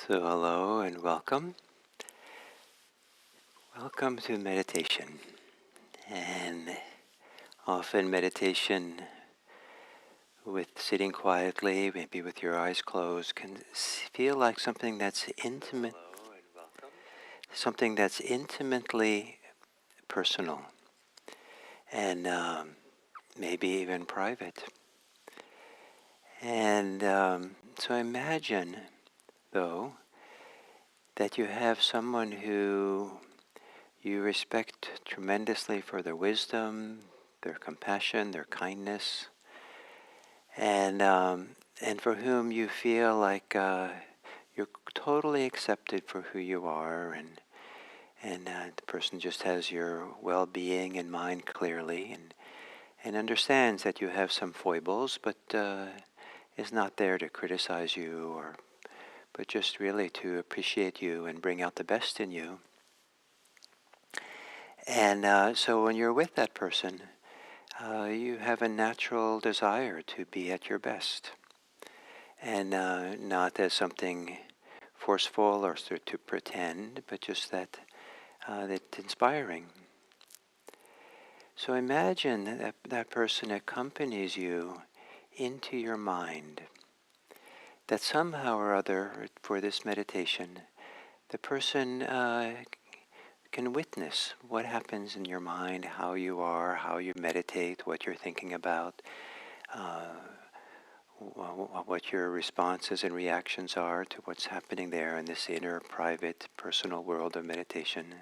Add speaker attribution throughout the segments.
Speaker 1: So hello and welcome. Welcome to meditation. And often meditation with sitting quietly, maybe with your eyes closed, can feel like something that's intimate, something that's intimately personal and maybe even private. And so imagine, though, that you have someone who you respect tremendously for their wisdom, their compassion, their kindness, and for whom you feel like you're totally accepted for who you are, and the person just has your well-being in mind clearly, and understands that you have some foibles, but is not there to criticize you, but just really to appreciate you and bring out the best in you. And so when you're with that person, you have a natural desire to be at your best, and not as something forceful or to pretend, but just that's inspiring. So imagine that that person accompanies you into your mind, that somehow or other for this meditation, the person can witness what happens in your mind, how you are, how you meditate, what you're thinking about, uh, what your responses and reactions are to what's happening there in this inner, private, personal world of meditation.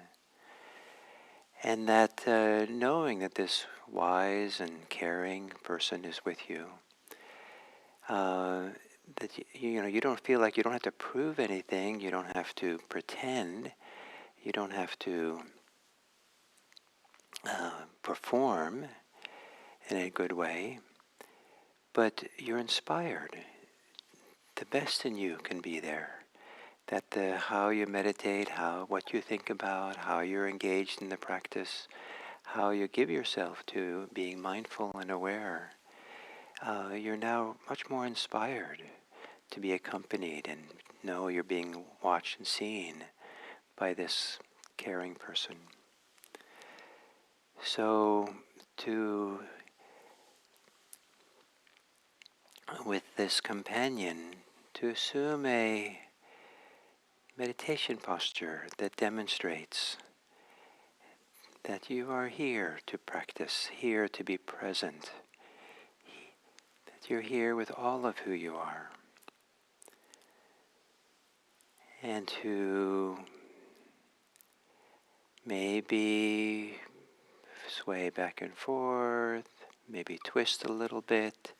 Speaker 1: And that knowing that this wise and caring person is with you, that you don't feel like you don't have to prove anything, you don't have to pretend, you don't have to perform in a good way, but you're inspired. The best in you can be there. That how you meditate, what you think about, how you're engaged in the practice, how you give yourself to being mindful and aware, you're now much more inspired to be accompanied and know you're being watched and seen by this caring person. So with this companion, to assume a meditation posture that demonstrates that you are here to practice, here to be present, that you're here with all of who you are, and to maybe sway back and forth, maybe twist a little bit,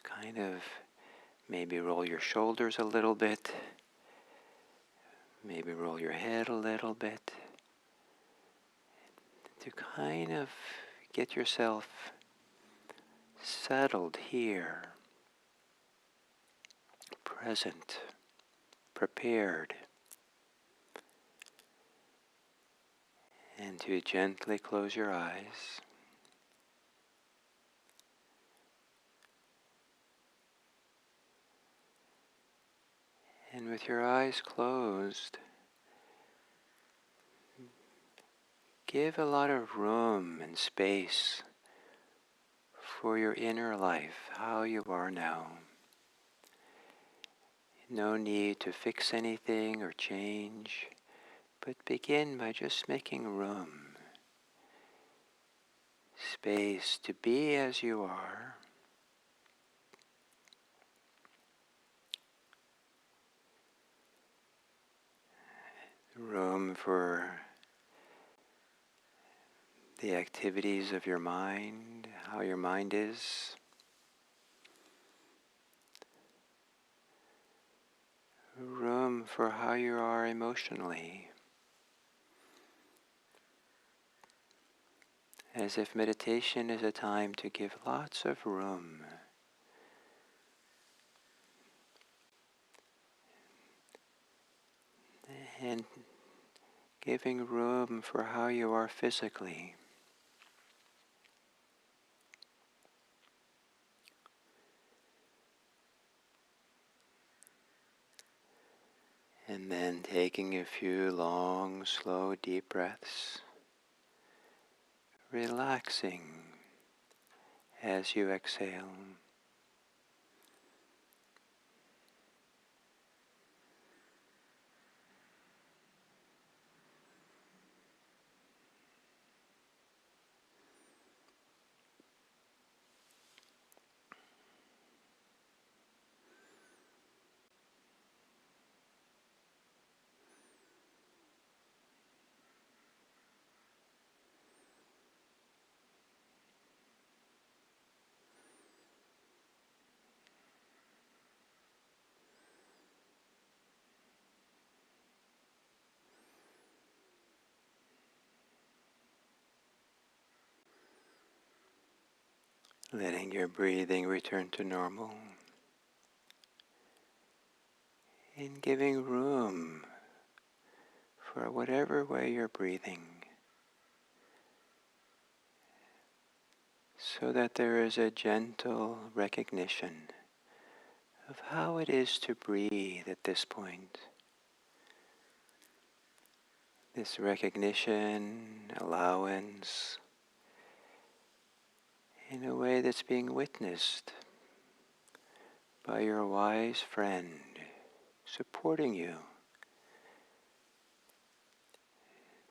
Speaker 1: kind of maybe roll your shoulders a little bit, maybe roll your head a little bit, to kind of get yourself settled here, present, prepared, and to gently close your eyes. And with your eyes closed, give a lot of room and space for your inner life, how you are now. No need to fix anything or change, but begin by just making room, space to be as you are. Room for the activities of your mind, how your mind is. Room for how you are emotionally. As if meditation is a time to give lots of room. And giving room for how you are physically. And then taking a few long, slow, deep breaths, relaxing as you exhale. Letting your breathing return to normal and giving room for whatever way you're breathing, so that there is a gentle recognition of how it is to breathe at this point. This recognition, allowance, in a way that's being witnessed by your wise friend, supporting you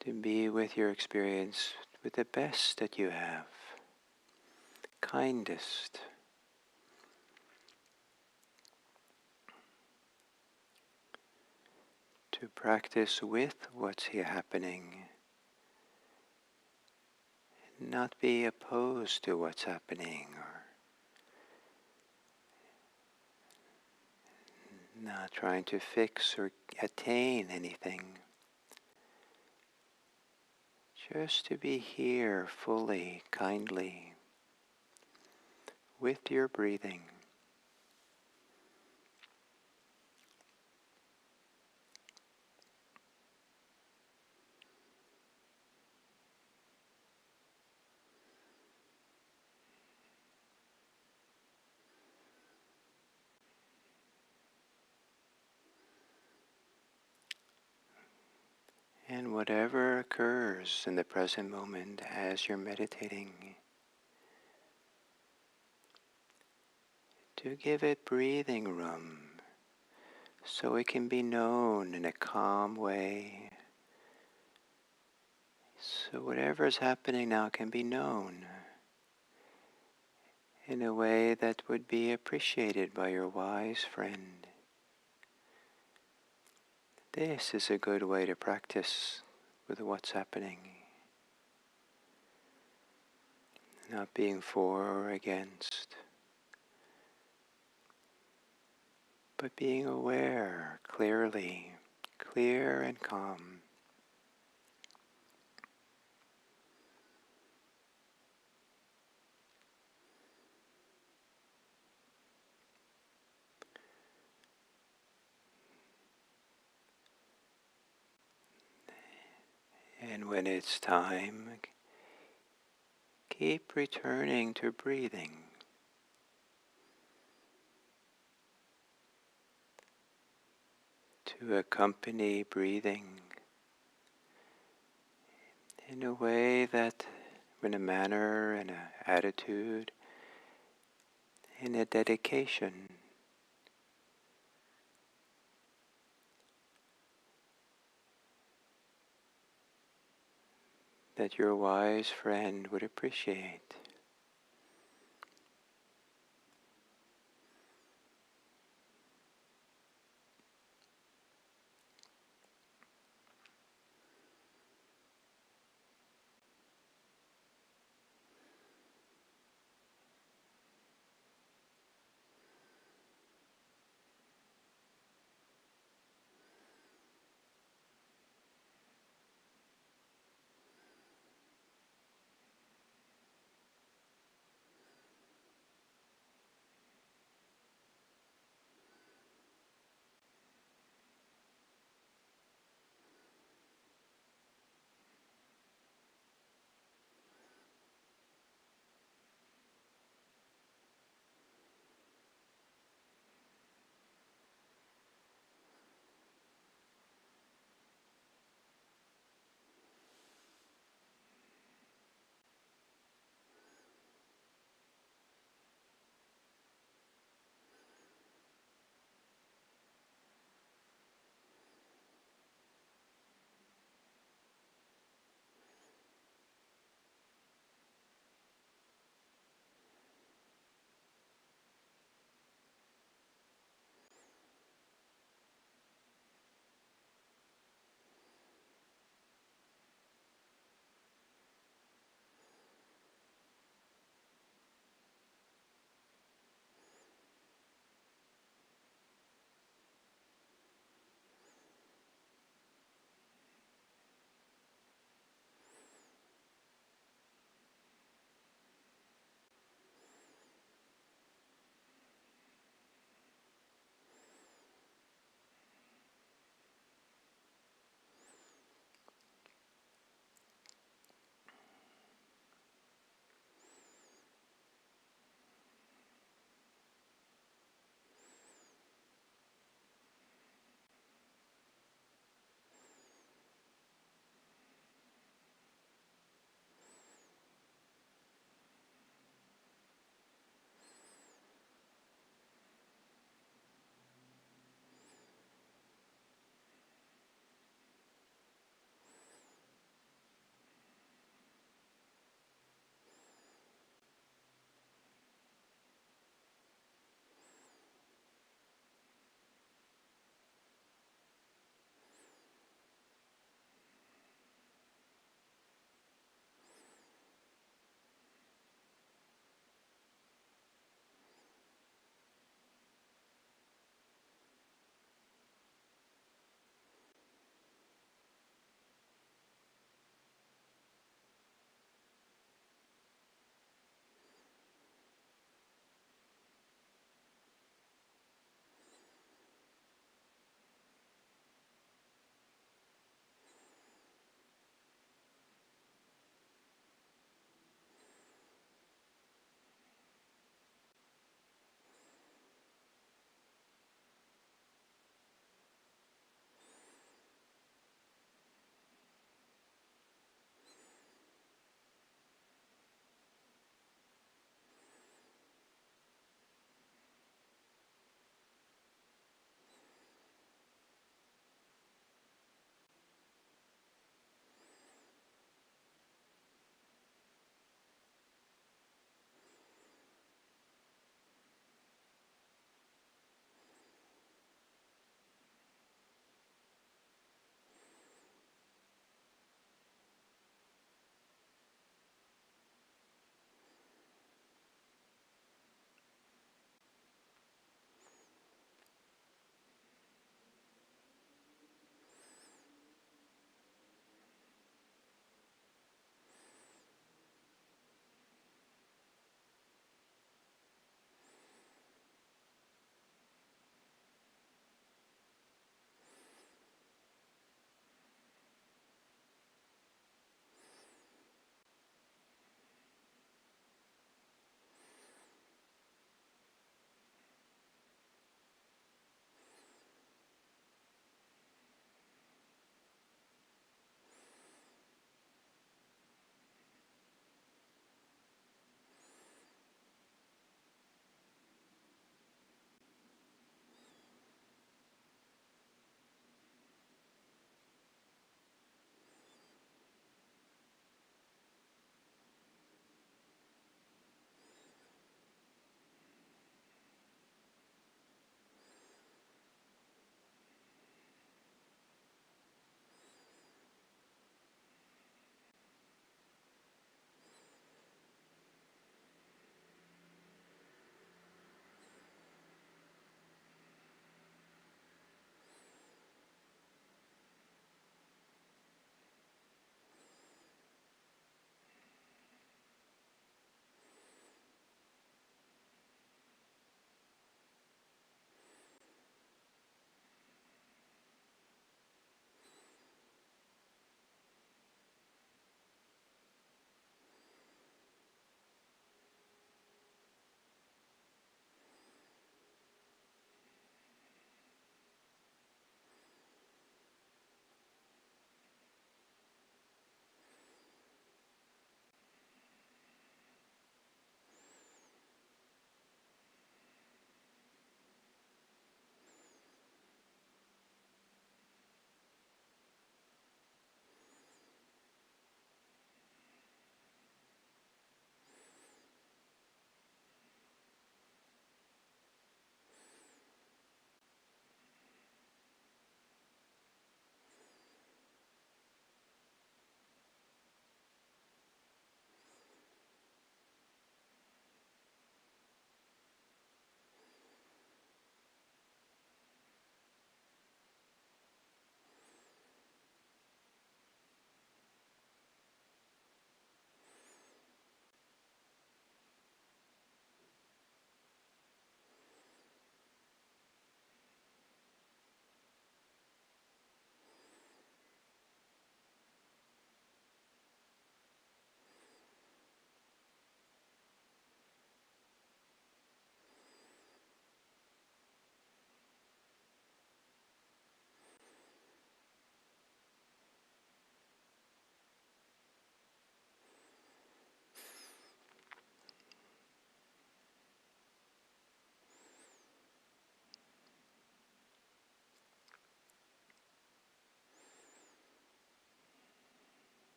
Speaker 1: to be with your experience with the best that you have, kindest. To practice with what's happening, not be opposed to what's happening, or not trying to fix or attain anything. Just to be here fully, kindly, with your breathing. And whatever occurs in the present moment as you're meditating, to give it breathing room so it can be known in a calm way. So whatever is happening now can be known in a way that would be appreciated by your wise friend. This is a good way to practice with what's happening. Not being for or against, but being aware clearly, clear and calm. And when it's time, keep returning to breathing. To accompany breathing in a way that, in a manner, in an attitude, in a dedication, that your wise friend would appreciate.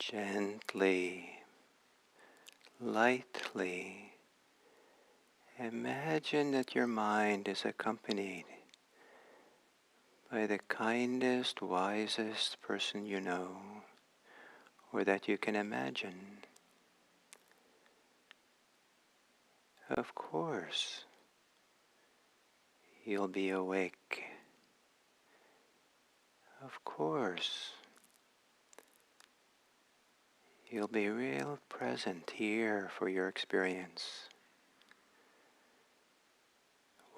Speaker 1: Gently, lightly, imagine that your mind is accompanied by the kindest, wisest person you know, or that you can imagine. Of course, you'll be awake. Of course, you'll be real present here for your experience.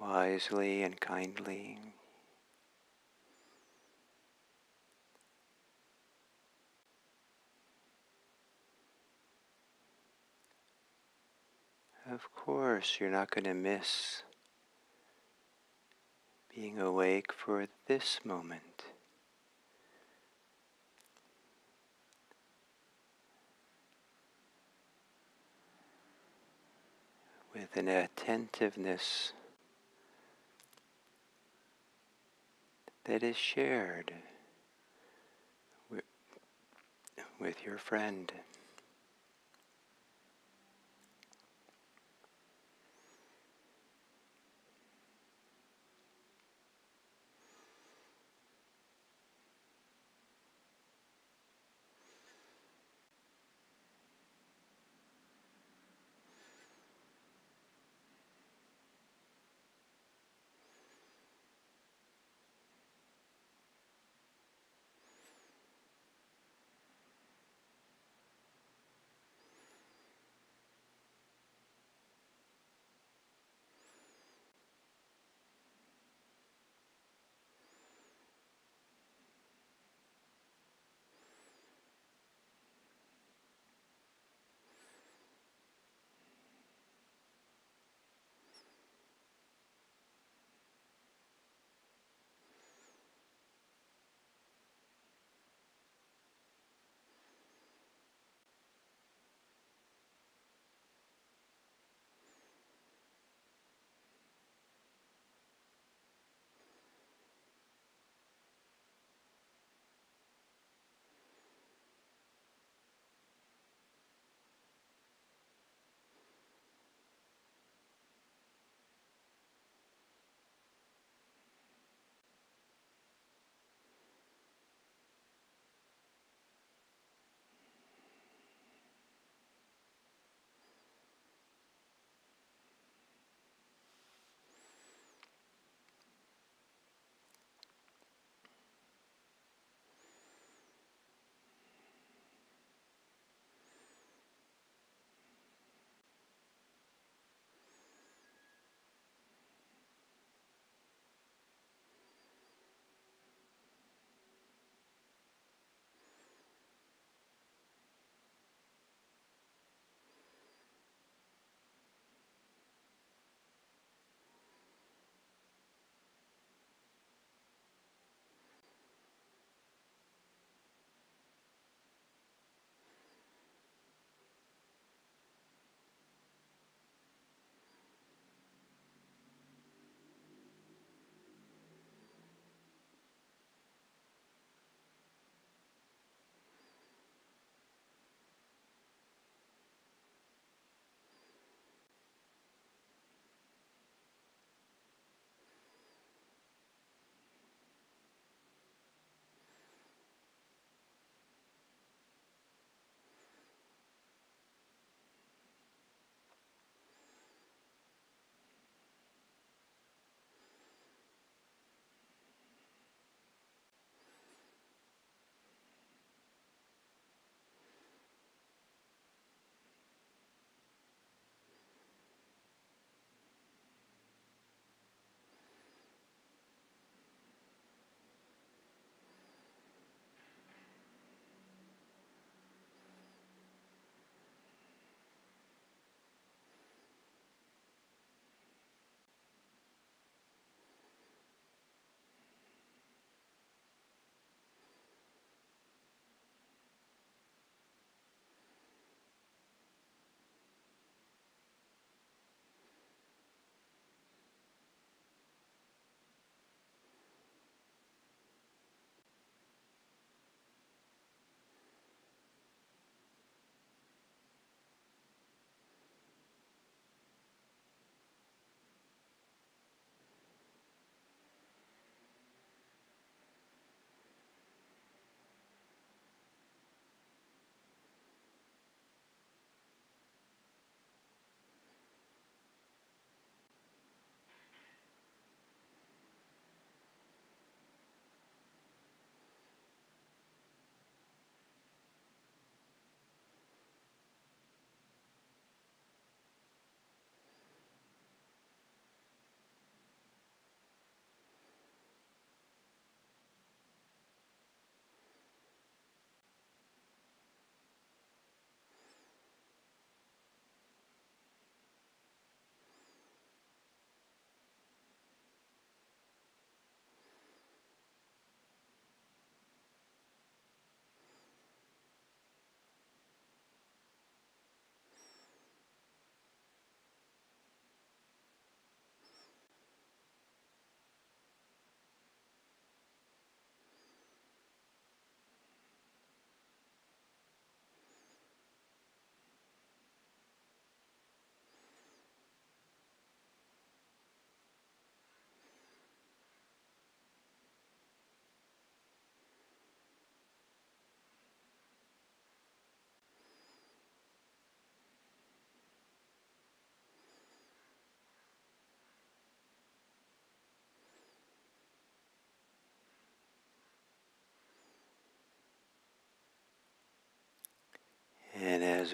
Speaker 1: Wisely and kindly. Of course, you're not going to miss being awake for this moment. With an attentiveness that is shared with your friend.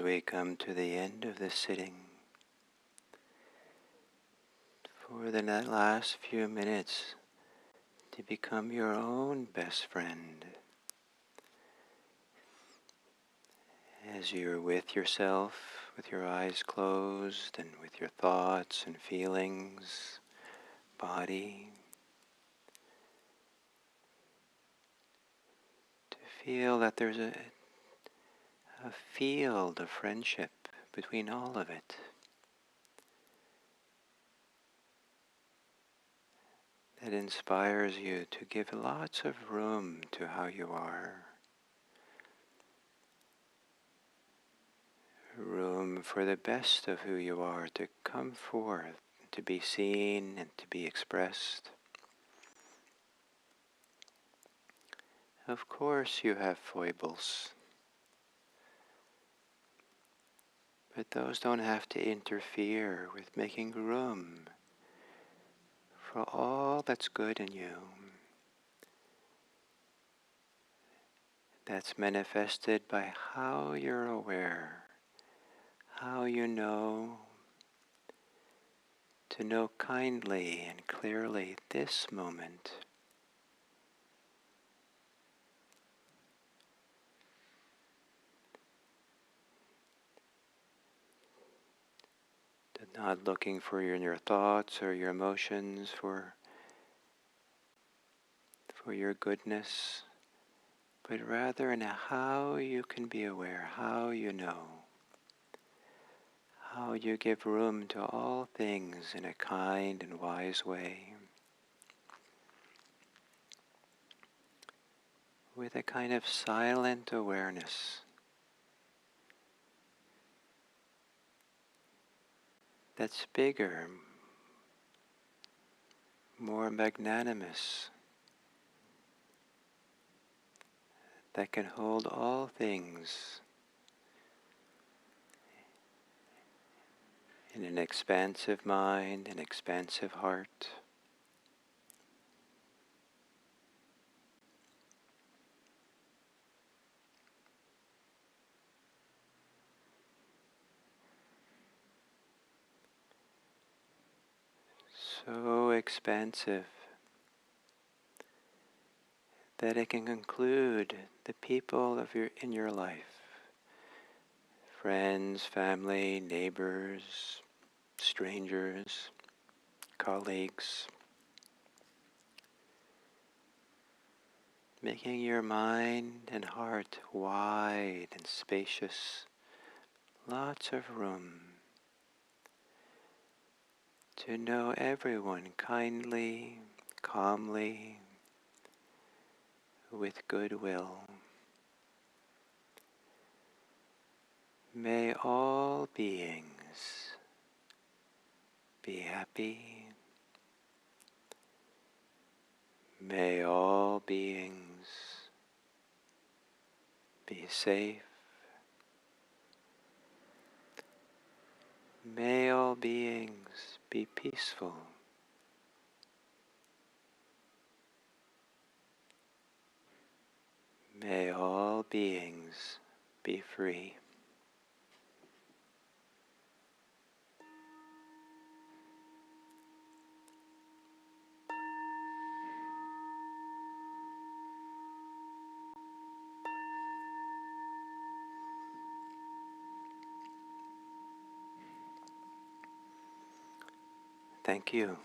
Speaker 1: as we come to the end of this sitting, for the last few minutes to become your own best friend. As you're with yourself, with your eyes closed and with your thoughts and feelings, body, to feel that there's a field of friendship between all of it. That inspires you to give lots of room to how you are. Room for the best of who you are to come forth, to be seen and to be expressed. Of course you have foibles, but those don't have to interfere with making room for all that's good in you. That's manifested by how you're aware, how you know, to know kindly and clearly this moment. Not looking for your thoughts or your emotions for your goodness, but rather in how you can be aware, how you know, how you give room to all things in a kind and wise way, with a kind of silent awareness that's bigger, more magnanimous, that can hold all things in an expansive mind, an expansive heart. So expansive that it can include the people in your life, friends, family, neighbors, strangers, colleagues, making your mind and heart wide and spacious, lots of room to know everyone kindly, calmly, with goodwill. May all beings be happy. May all beings be safe. May all beings be peaceful. May all beings be free. Thank you.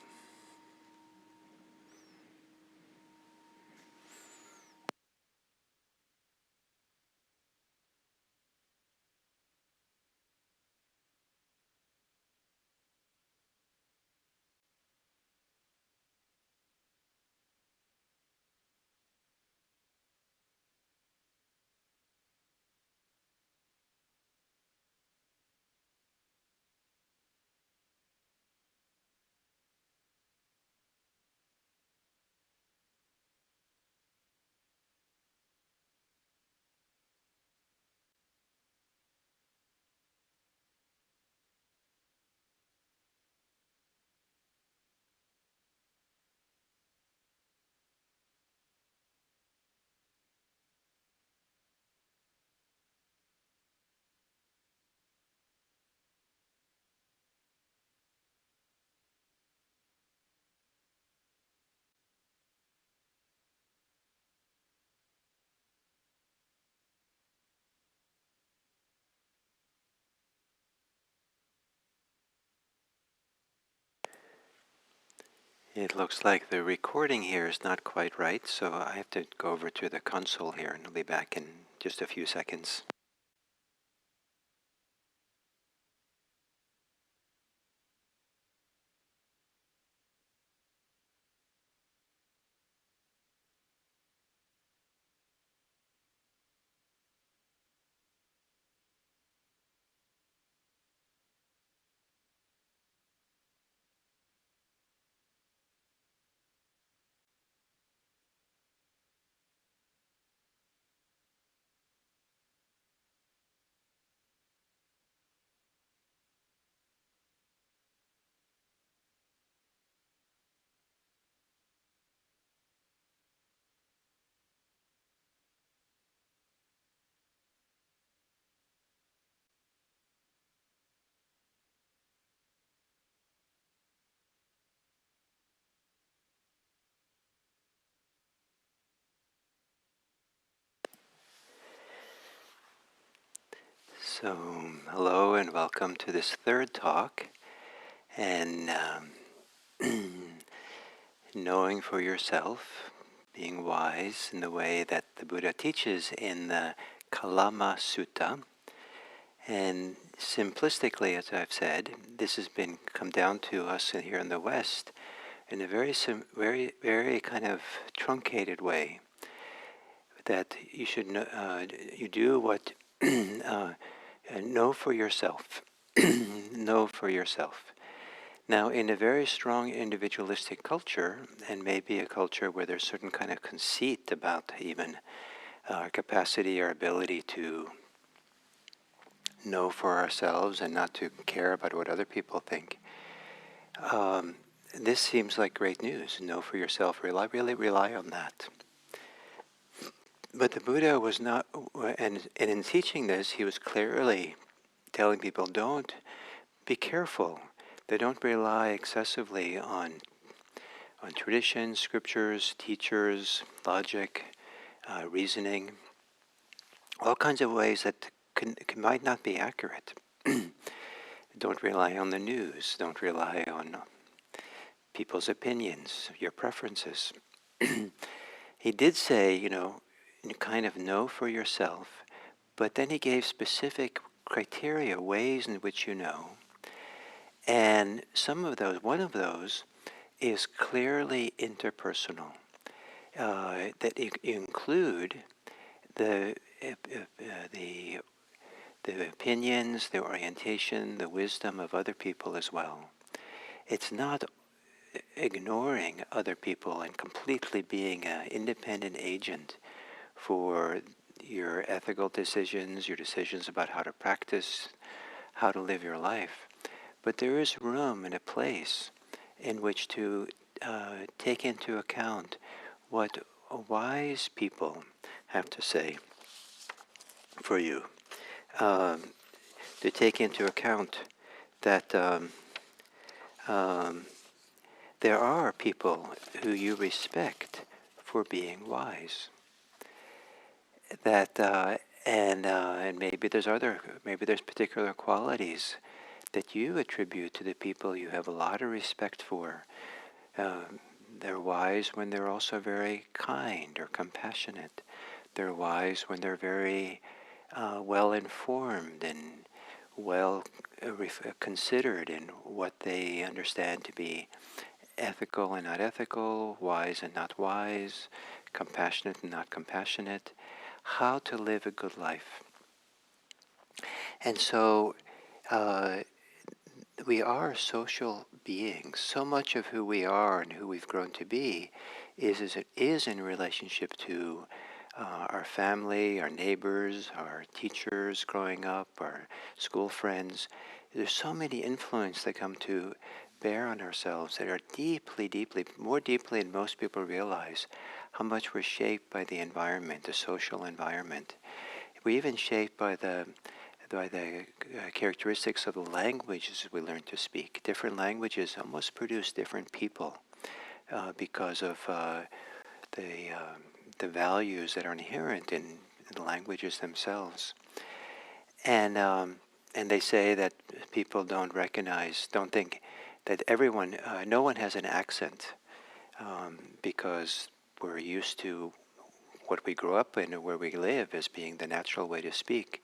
Speaker 1: It looks like the recording here is not quite right, so I have to go over to the console here and I'll be back in just a few seconds. So, hello and welcome to this third talk. And knowing for yourself, being wise in the way that the Buddha teaches in the Kalama Sutta. And simplistically, as I've said, this has been come down to us here in the West in a very kind of truncated way. That you should know, you do what know for yourself. Know for yourself. Now, in a very strong individualistic culture, and maybe a culture where there's certain kind of conceit about even our capacity, our ability to know for ourselves and not to care about what other people think, this seems like great news. Know for yourself. Really rely on that. But the Buddha was not, and in teaching this, he was clearly telling people, don't be careful. They don't rely excessively on tradition, scriptures, teachers, logic, reasoning, all kinds of ways that might not be accurate. Don't rely on the news. Don't rely on people's opinions, your preferences. He did say, kind of know for yourself, but then he gave specific criteria, ways in which you know. And one of those is clearly interpersonal. That include the opinions, the orientation, the wisdom of other people as well. It's not ignoring other people and completely being an independent agent for your ethical decisions, your decisions about how to practice, how to live your life. But there is room and a place in which to take into account what wise people have to say for you. To take into account that there are people who you respect for being wise. And maybe there's particular qualities that you attribute to the people you have a lot of respect for. They're wise when they're also very kind or compassionate. They're wise when they're very well informed and well considered in what they understand to be ethical and not ethical, wise and not wise, compassionate and not compassionate, how to live a good life. And so we are social beings. So much of who we are and who we've grown to be is in relationship to our family, our neighbors, our teachers growing up, our school friends. There's so many influences that come to bear on ourselves that are more deeply than most people realize, how much we're shaped by the environment, the social environment. We're even shaped by the characteristics of the languages we learn to speak. Different languages almost produce different people because of the values that are inherent in the languages themselves. And they say that people don't think that no one has an accent because we're used to what we grew up in and where we live as being the natural way to speak.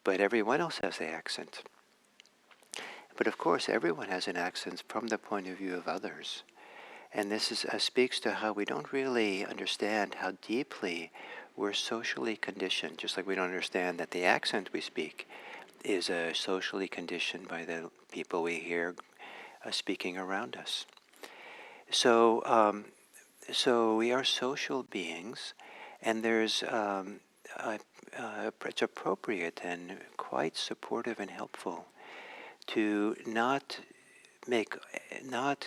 Speaker 1: But everyone else has the accent. But of course, everyone has an accent from the point of view of others. And this speaks to how we don't really understand how deeply we're socially conditioned, just like we don't understand that the accent we speak is socially conditioned by the people we hear speaking around us. So, so we are social beings, and it's appropriate and quite supportive and helpful to make, not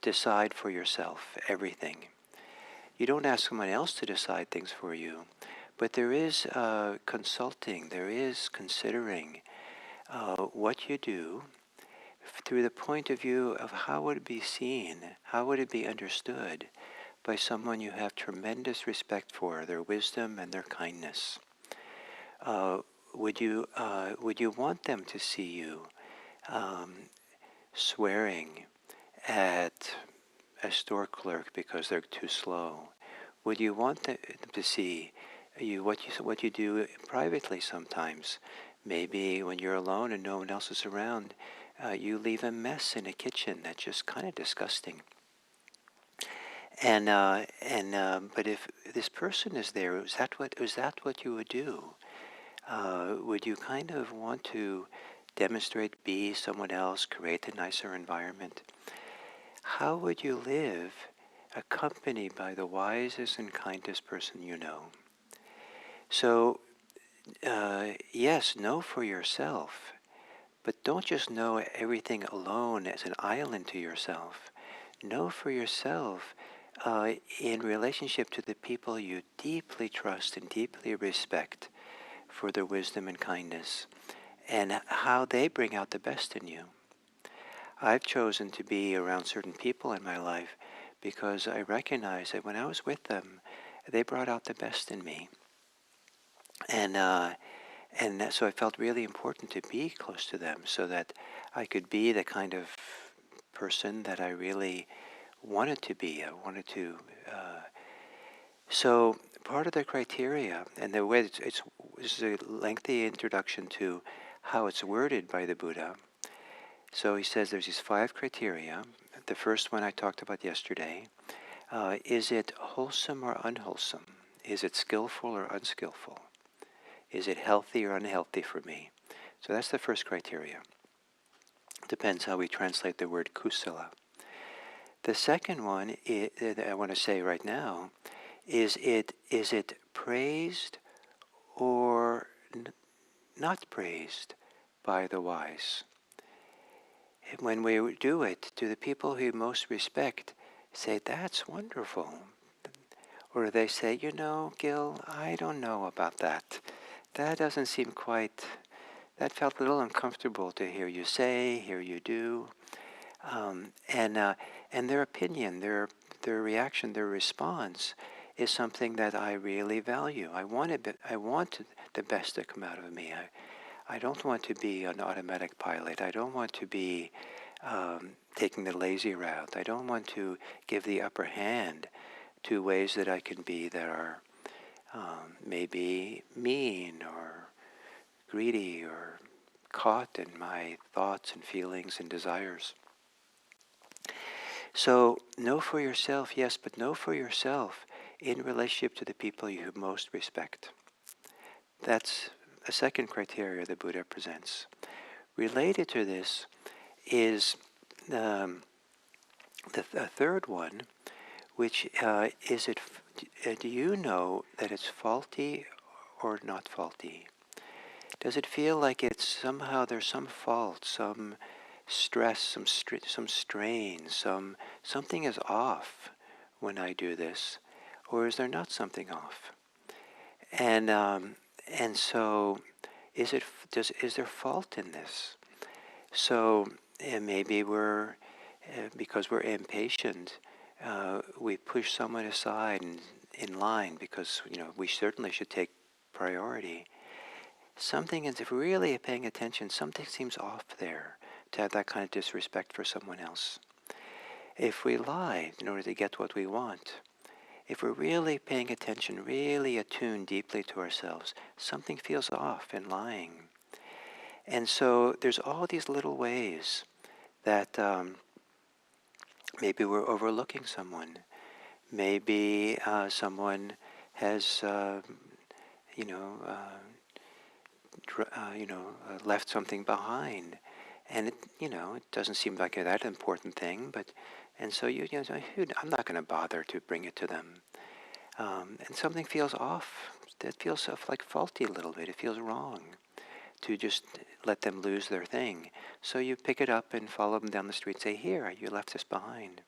Speaker 1: decide for yourself everything. You don't ask someone else to decide things for you, but there is consulting, there is considering what you do through the point of view of how would it be seen, how would it be understood by someone you have tremendous respect for, their wisdom and their kindness. Would you want them to see you swearing at a store clerk because they're too slow? Would you want them to see what you do privately sometimes? Maybe when you're alone and no one else is around, you leave a mess in a kitchen that's just kind of disgusting. But if this person is there, is that what you would do? Would you kind of want to demonstrate, be someone else, create a nicer environment? How would you live accompanied by the wisest and kindest person you know? So, yes, know for yourself, but don't just know everything alone as an island to yourself. Know for yourself in relationship to the people you deeply trust and deeply respect for their wisdom and kindness, and how they bring out the best in you. I've chosen to be around certain people in my life because I recognize that when I was with them, they brought out the best in me. So I felt really important to be close to them so that I could be the kind of person that I really wanted to be. I wanted to. So part of the criteria, and the way this is a lengthy introduction to how it's worded by the Buddha. So he says there's these 5 criteria. The first one I talked about yesterday. Is it wholesome or unwholesome? Is it skillful or unskillful? Is it healthy or unhealthy for me? So that's the first criteria. Depends how we translate the word kusala. The second one that I want to say right now is it praised or not praised by the wise? When we do it, do the people who most respect say, that's wonderful? Or do they say, Gil, I don't know about that. That doesn't seem quite, that felt a little uncomfortable to hear you say, hear you do. And their opinion, their reaction, their response is something that I really value. I want the best to come out of me. I don't want to be an automatic pilot. I don't want to be taking the lazy route. I don't want to give the upper hand to ways that I can be that are maybe mean or greedy or caught in my thoughts and feelings and desires. So know for yourself, yes, but know for yourself in relationship to the people you most respect. That's a second criteria the Buddha presents. Related to this is the third one, which do you know that it's faulty or not faulty? Does it feel like it's somehow there's some fault, some stress, some strain, something is off when I do this, or is there not something off? And so, is there fault in this? So maybe because we're impatient, we push someone aside in line because we certainly should take priority. Something is, if we're really paying attention, something seems off there to have that kind of disrespect for someone else. If we lie in order to get what we want, if we're really paying attention, really attuned deeply to ourselves, something feels off in lying. And so there's all these little ways that maybe we're overlooking someone. Maybe someone has, you know, left something behind, and it doesn't seem like that important thing, but and so I'm not going to bother to bring it to them, and something feels off. That feels like faulty a little bit. It feels wrong to just let them lose their thing. So you pick it up and follow them down the street. Say, "Here, you left this behind."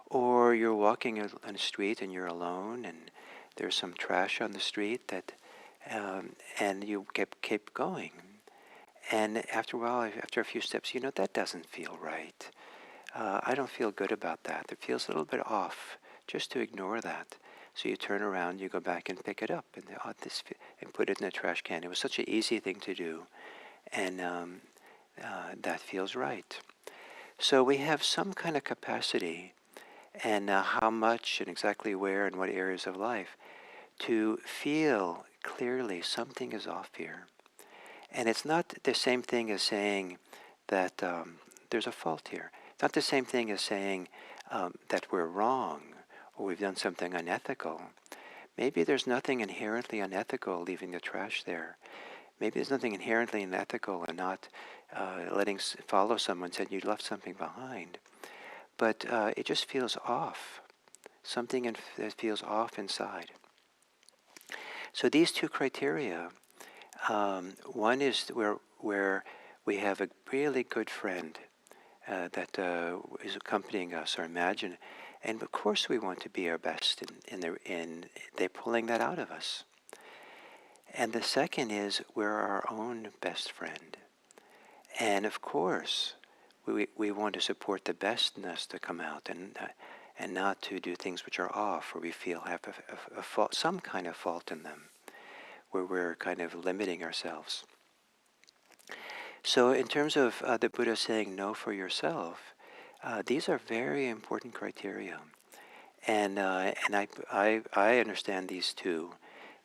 Speaker 1: Or you're walking on a street and you're alone, and there's some trash on the street and you keep going. And after a while, after a few steps, that doesn't feel right. I don't feel good about that. It feels a little bit off. Just to ignore that. So you turn around, you go back and pick it up, and put it in the trash can. It was such an easy thing to do, and that feels right. So we have some kind of capacity, and how much, and exactly where, and what areas of life, to feel clearly something is off here. And it's not the same thing as saying that there's a fault here. It's not the same thing as saying that we're wrong or we've done something unethical. Maybe there's nothing inherently unethical leaving the trash there. Maybe there's nothing inherently unethical in not follow someone said you left something behind. But it just feels off. Something that feels off inside. So these two criteria, one is where we have a really good friend that is accompanying us, or imagine, and of course we want to be our best, in they're pulling that out of us. And the second is we're our own best friend, and of course we want to support the best in us to come out, and not to do things which are off, or we feel have a fault, some kind of fault in them, where we're kind of limiting ourselves. So in terms of the Buddha saying no for yourself, these are very important criteria. And I understand these two.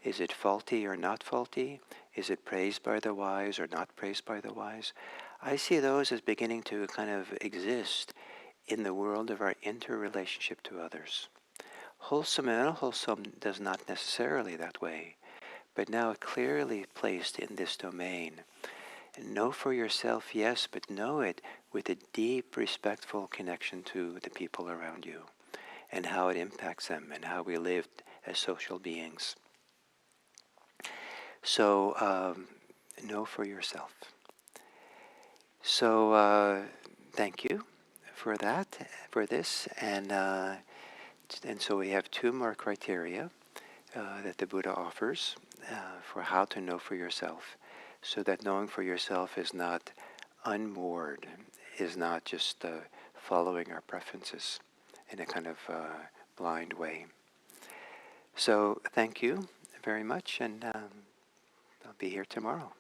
Speaker 1: Is it faulty or not faulty? Is it praised by the wise or not praised by the wise? I see those as beginning to kind of exist in the world of our interrelationship to others. Wholesome and unwholesome does not necessarily that way, but now clearly placed in this domain. Know for yourself, yes, but know it with a deep, respectful connection to the people around you, and how it impacts them, and how we live as social beings. So, know for yourself. So, thank you for this, and so we have two more criteria that the Buddha offers for how to know for yourself, so that knowing for yourself is not unmoored, is not just following our preferences in a kind of blind way. So thank you very much, and I'll be here tomorrow.